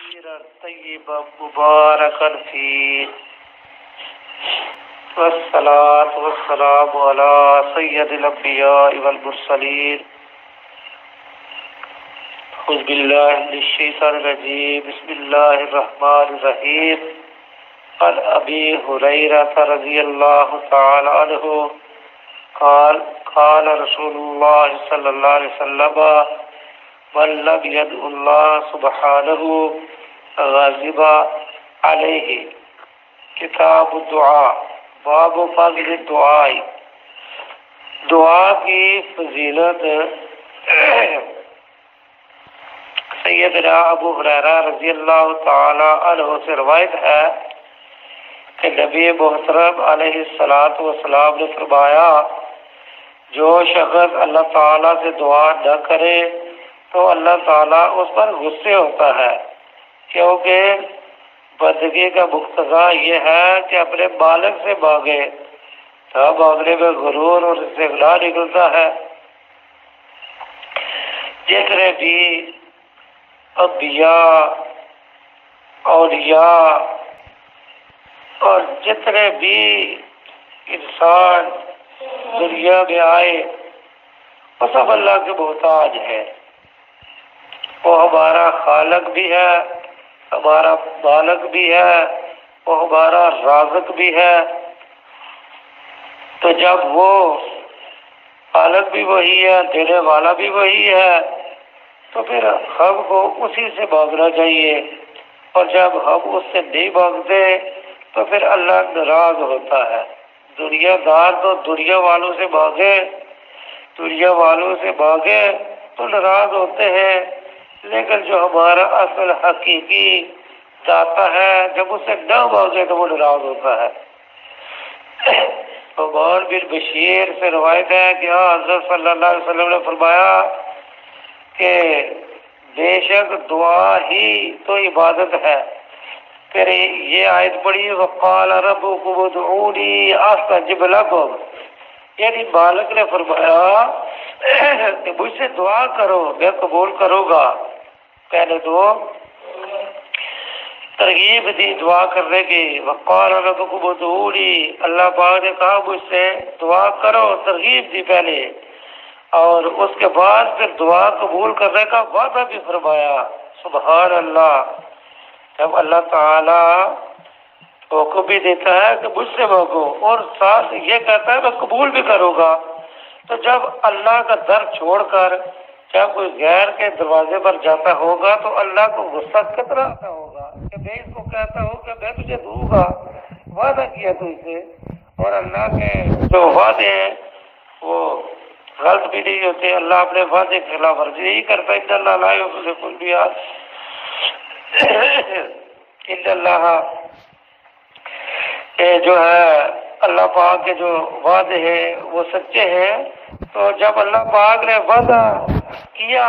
كثيرا طيبا مباركا فيه والصلاة والسلام على سيد الأنبياء والمرسلين أعوذ بالله من الشيطان الرجيم بسم الله الرحمن الرحيم عن أبي هريرة رضي الله تعالى عنه قال رسول الله صلى الله عليه وسلم من لم يدع الله سبحانه غاضب عليه کتاب الدعاء باب فضل الدعاء دعا کی فضیلت سیدنا ابو ہریرہ رضی اللہ تعالی عنہ سے روایت ہے کہ نبی محترم علیہ الصلوۃ والسلام نے فرمایا جو شخص اللہ تعالیٰ سے دعا نہ کرے تو اللہ تعالیٰ اس پر غصے ہوتا ہے، کیونکہ بندگی کا مقتضا یہ ہے کہ اپنے مالک سے مانگے، تو مانگنے میں غرور اور استغنا نکلتا ہے۔ جتنے بھی انبیاء، اولیاء اور جتنے بھی انسان دنیا میں آئے وہ سب اللہ کے محتاج ہیں۔ وہ ہمارا خالق بھی ہے، ہمارا مالک بھی ہے، وہ ہمارا رازق بھی ہے۔ تو جب وہ خالق بھی وہی ہے، دینے والا بھی وہی ہے، تو پھر ہم کو اسی سے مانگنا چاہیے، اور جب ہم اس سے نہیں مانگتے تو پھر اللہ ناراض ہوتا ہے۔ دنیا دار تو دنیا والوں سے مانگے تو ناراض ہوتے ہیں، لیکن جو ہمارا اصل حقیقی داتا ہے جب اسے نہ مانگے تو وہ ناراض ہوتا ہے۔ عمر بن بشیر سے روایت ہے کہ حضرت صلی اللہ علیہ وسلم نے فرمایا کہ بے شک دعا ہی تو عبادت ہے۔ پھر یہ آیت پڑھی وقال ربکم ادعونی استجب لکم، یعنی مالک نے فرمایا کہ مجھ سے دعا کرو میں قبول کروں گا۔ پہلے تو ترغیب دی دعا کرنے کی، وقال ربکم ادعونی، اللہ پاک نے کہا مجھ سے دعا کرو، ترغیب دی پہلے، اور اس کے بعد پھر دعا قبول کرنے کا وعدہ بھی فرمایا۔ سبحان اللہ، جب اللہ تعالی حکم بھی دیتا ہے کہ مجھ سے مانگو اور ساتھ یہ کہتا ہے میں قبول بھی کروں گا، تو جب اللہ کا در چھوڑ کر جب کوئی غیر کے دروازے پر جاتا ہوگا تو اللہ کو غصہ کتنا آتا ہوگا کہ میں اس کو کہتا ہوں کہ میں تجھے دوں گا، وعدہ کیا تجھ سے، اور اللہ کے جو وعدے ہیں وہ غلط بھی نہیں ہوتے، اللہ اپنے وعدے کے خلاف ورزی نہیں کرتا۔ ان اللہ لا یخلف الميعاد، ان اللہ جو ہے اللہ پاک کے جو وعدے ہیں وہ سچے ہیں۔ تو جب اللہ پاک نے وعدہ کیا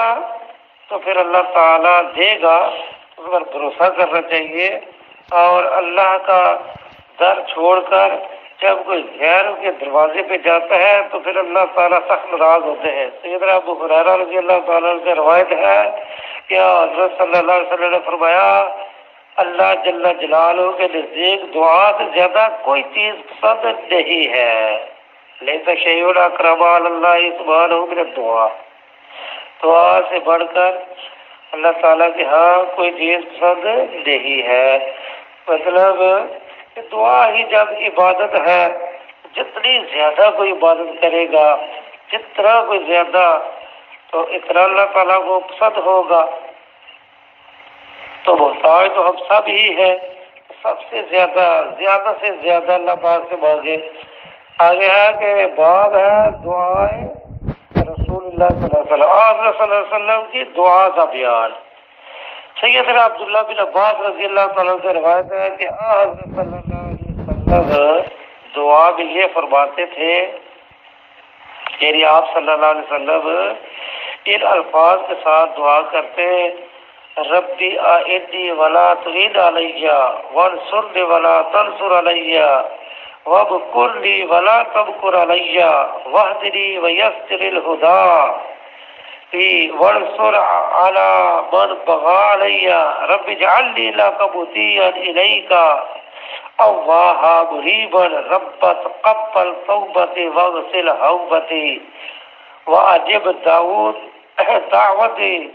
تو پھر اللہ تعالیٰ دے گا، اس پر بھروسہ کرنا چاہیے، اور اللہ کا در چھوڑ کر جب کوئی غیر کے دروازے پہ جاتا ہے تو پھر اللہ تعالیٰ سخت ناراض ہوتے ہیں۔ سیدنا ابو ہریرہ رضی اللہ تعالیٰ عنہ سے روایت ہے کہ حضرت صلی اللہ علیہ وسلم نے فرمایا اللہ جل جلالہ کے نزدیک دعا سے زیادہ کوئی چیز پسند نہیں ہے، لیس شیء اکرم علی اللہ سبحانہ من الدعاء، دعا سے بڑھ کر اللہ تعالیٰ کے ہاں کوئی چیز پسند نہیں ہے۔ مطلب کہ دعا ہی جب عبادت ہے، جتنی زیادہ کوئی عبادت کرے گا، جتنا کوئی زیادہ، تو اتنا اللہ تعالیٰ کو پسند ہوگا۔ تو محتاج تو ہم سب ہی ہیں، سب سے زیادہ سے زیادہ اللہ پاک سے مانگے۔ آگے ہے کہ باب ہے دعائیں رسول اللہ صلی اللہ علیہ وسلم، آپ صلی اللہ علیہ وسلم کی دعا کا بیان۔ سیدنا عبداللہ بن عباس رضی اللہ تعالیٰ سے روایت ہے کہ حضرت صلی اللہ علیہ وسلم دعا بھی یہ فرماتے تھے، یعنی آپ صلی اللہ علیہ وسلم ان الفاظ کے ساتھ دعا کرتے، ربی اعنی ولا تعین علی وانصرنی ولا تنصر علی وابکر لی ولا تبکر علی واہدنی ویسر الہدی، وانصر على من بغى علي رب اجعلني لك مطيعا إليك أواها مريبا رب تقبل توبتي واغسل هوبتي وأجب دعوتي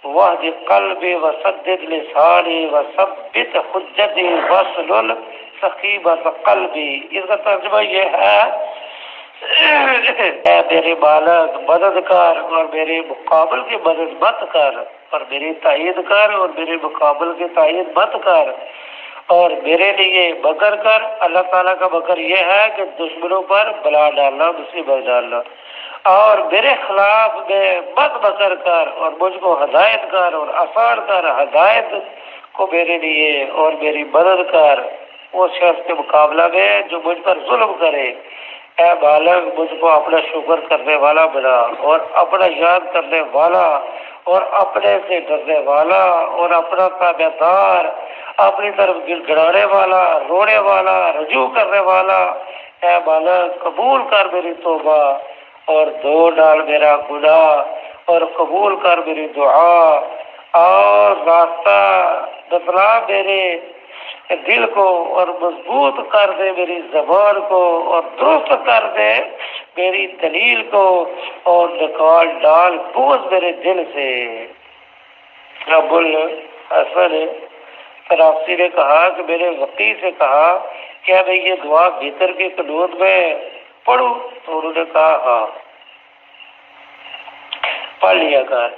واهد قلبي وسدد لساني وثبت حجتي واسلل سخیبت قلبی. اس کا ترجمہ یہ ہے اے میرے مالک مدد کر اور میرے مقابل کی مدد مت کر، اور میری تائید کر اور میرے مقابل کی تائید مت کر، اور میرے لیے مگر کر. اللہ تعالیٰ کا مگر یہ ہے کہ دشمنوں پر بلا ڈالنا، مصیبت ڈالنا، اور میرے خلاف میں مت مگر کر اور مجھ کو ہدایت کر اور آسان کر ہدایت کو میرے لیے، اور میری مدد کر اس شخص کے مقابلہ میں جو مجھ پر ظلم کرے. اے بالغ مجھ کو اپنا شکر کرنے والا بنا، اور اپنا یاد کرنے والا، اور اپنے سے ڈرنے والا، اور اپنا تابع دار، اپنی طرف گڑ گڑانے والا، رونے والا، رجوع کرنے والا. اے بالغ قبول کر میری توبہ اور دھو ڈال میرا گناہ، اور قبول کر میری دعا، اور راستہ بتلا میرے دل کو، اور مضبوط کر دے میری زبان کو، اور درست کر دے میری دلیل کو، اور نکال ڈال بغض میرے دل سے. ابو الحسن طرافسی نے کہا کہ میرے وقی سے کہا کیا میں یہ دعا بھیتر کے قنوت میں پڑھوں؟ تو انہوں نے کہا ہاں پڑھ لیا کر.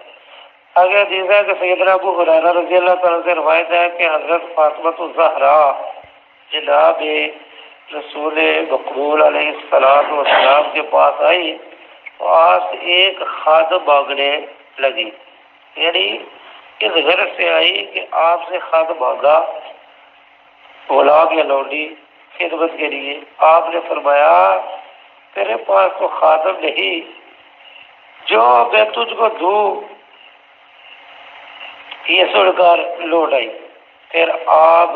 آگے حدیث ہے کہ سیدنا ابو ہریرہ رضی اللہ تعالیٰ سے روایت ہے کہ حضرت فاطمہ الزہرا جناب رسول مقبول علیہ السلام کے پاس آئی تو آج ایک خادم مانگنے لگی، یعنی اس غرض سے آئی کہ آپ سے خادم مانگا، غلام یا لونڈی خدمت کے لیے. آپ نے فرمایا تیرے پاس تو خادم نہیں، جو میں تجھ کو دوں. یہ سن کر لوٹ آئی. پھر آپ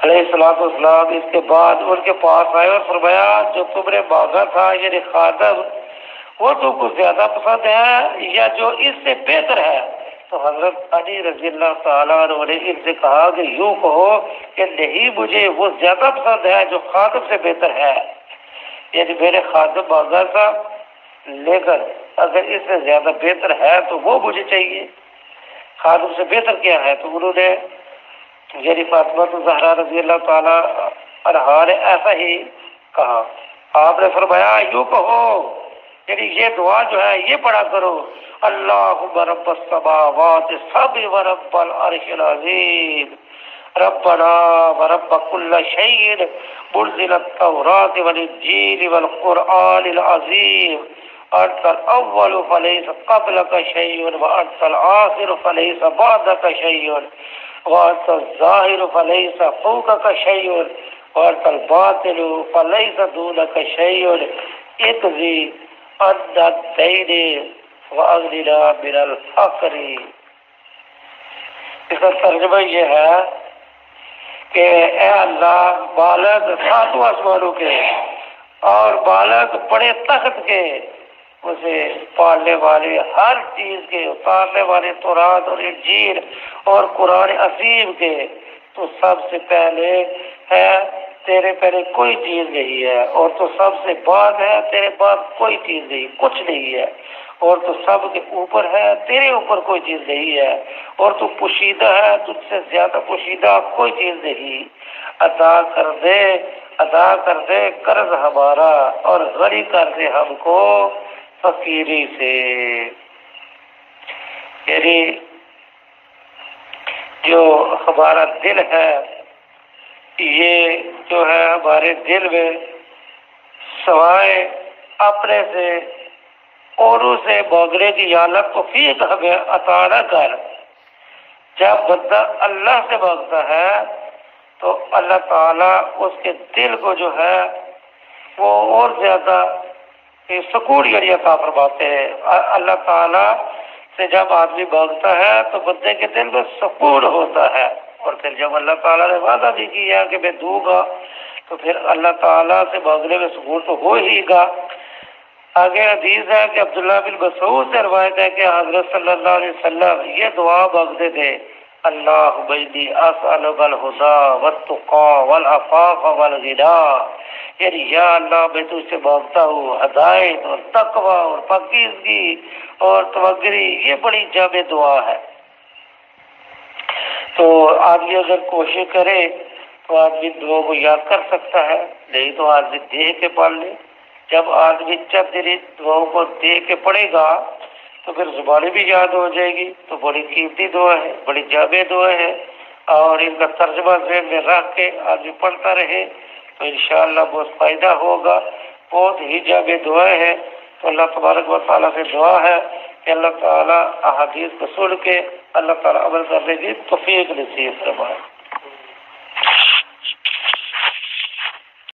علیہ السلام اس کے بعد ان کے پاس آئے اور فرمایا جو تم نے مانگا تھا یعنی خادم وہ تم کو زیادہ پسند ہے یا جو اس سے بہتر ہے؟ تو حضرت علی رضی اللہ تعالیٰ عنہ نے ان سے کہا کہ یوں کہو کہ نہیں، مجھے وہ زیادہ پسند ہے جو خادم سے بہتر ہے. یعنی میرے خادم مانگا تھا لیکن اگر اس سے زیادہ بہتر ہے تو وہ مجھے چاہیے. خادم سے بہتر کیا ہے؟ تو انہوں نے یعنی فاطمہ الزہرا رضی اللہ تعالیٰ عنہا نے ایسا ہی کہا. آپ نے فرمایا یوں کہو، یعنی یہ دعا جو ہے یہ پڑھا کرو، اللہم رب السماوات السبع ورب العرش العظیم ربنا ورب كل شيء منزل التوراة والانجيل والقرآن العظيم انت الاول فليس قبلك شيء وانت الاخر فليس بعدك شيء وانت الظاهر فليس فوقك شيء وانت الباطن فليس دونك شيء اقضي عنا الدين واغننا من الفقر. اس کا ترجمہ یہ ہے کہ اے اللہ بالغ ساتوں آسمانوں کے اور بالغ بڑے تخت کے، اسے پالنے والے ہر چیز کے، اتارنے والے تورات اور انجیل اور قرآن عظیم کے، تو سب سے پہلے ہے، تیرے پہلے کوئی چیز نہیں ہے، اور تو سب سے بعد ہے، تیرے بعد کوئی چیز نہیں، کچھ نہیں ہے، اور تو سب کے اوپر ہے، تیرے اوپر کوئی چیز نہیں ہے، اور تو پوشیدہ ہے، تجھ سے زیادہ پوشیدہ کوئی چیز نہیں. عطا کر دے قرض ہمارا، اور غنی کر دے ہم کو فقیری سے. یعنی جو ہمارا دل ہے یہ جو ہے ہمارے دل میں سوائے اپنے سے اوروں سے مانگنے کی حالت توفیق ہمیں عطا نہ کر. جب بندہ اللہ سے مانگتا ہے تو اللہ تعالیٰ اس کے دل کو جو ہے وہ اور زیادہ سکون یعنی عطا فرماتے ہیں. اللہ تعالیٰ سے جب آدمی مانگتا ہے تو بندے کے دل میں سکون ہوتا ہے، اور پھر جب اللہ تعالیٰ نے وعدہ بھی کیا کہ میں دوں گا تو پھر اللہ تعالیٰ سے مانگنے میں سکون تو ہو ہی گا. آگے حدیث ہے کہ عبداللہ بن مسعود سے روایت ہے کہ حضرت صلی اللہ علیہ وسلم یہ دعا مانگتے تھے، اللہم انی اسألک الہدی والتقی والعفاف والغنی، یعنی یا اللہ میں تجھ سے مانگتا ہوں ہدایت اور تقوی اور پاکیزگی اور تمگری۔ یہ بڑی جامع دعا ہے۔ تو آدمی اگر کوشش کرے تو آدمی دعا کو یاد کر سکتا ہے، نہیں تو آدمی دیکھ کے پڑھ لے۔ جب آدمی چند دن دعاؤں کو دیکھ کے پڑھے گا تو پھر زبانی بھی یاد ہو جائے گی۔ تو بڑی قیمتی دعا ہے، بڑی جامع دعا ہے، اور ان کا ترجمہ ذہن میں رکھ کے آدمی پڑھتا رہے تو انشاءاللہ بہت فائدہ ہوگا۔ بہت ہی جامع دعا ہے۔ تو اللہ تبارک و تعالیٰ سے دعا ہے کہ اللہ تعالیٰ احادیث کو سن کے اللہ تعالیٰ عمل کرنے کی توفیق نصیب فرمائے۔